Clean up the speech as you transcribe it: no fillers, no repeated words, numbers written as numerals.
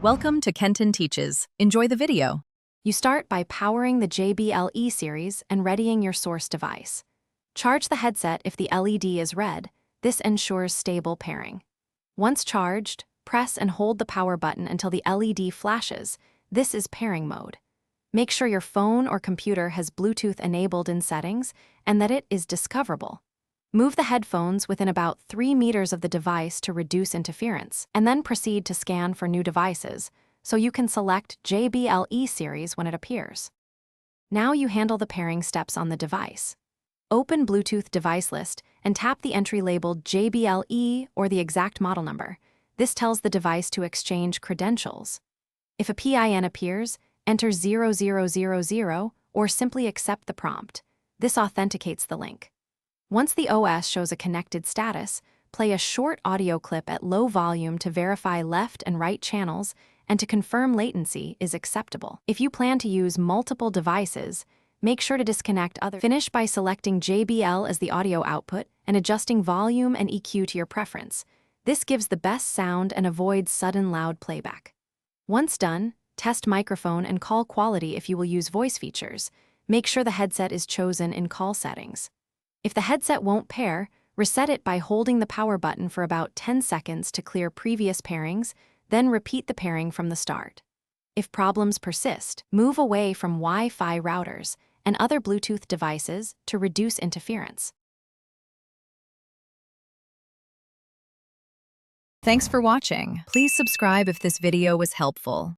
Welcome to Kenton Teaches. Enjoy the video. You start by powering the JBL E Series and readying your source device. Charge the headset if the LED is red. This ensures stable pairing. Once charged, press and hold the power button until the LED flashes. This is pairing mode. Make sure your phone or computer has Bluetooth enabled in settings and that it is discoverable. Move the headphones within about 3 meters of the device to reduce interference, and then proceed to scan for new devices, so you can select JBL E Series when it appears. Now you handle the pairing steps on the device. Open Bluetooth device list and tap the entry labeled JBL E or the exact model number. This tells the device to exchange credentials. If a PIN appears, enter 0000 or simply accept the prompt. This authenticates the link. Once the OS shows a connected status, play a short audio clip at low volume to verify left and right channels and to confirm latency is acceptable. If you plan to use multiple devices, make sure to disconnect others. Finish by selecting JBL as the audio output and adjusting volume and EQ to your preference. This gives the best sound and avoids sudden loud playback. Once done, test microphone and call quality if you will use voice features. Make sure the headset is chosen in call settings. If the headset won't pair, reset it by holding the power button for about 10 seconds to clear previous pairings, then repeat the pairing from the start. If problems persist, move away from Wi-Fi routers and other Bluetooth devices to reduce interference. Thanks for watching. Please subscribe if this video was helpful.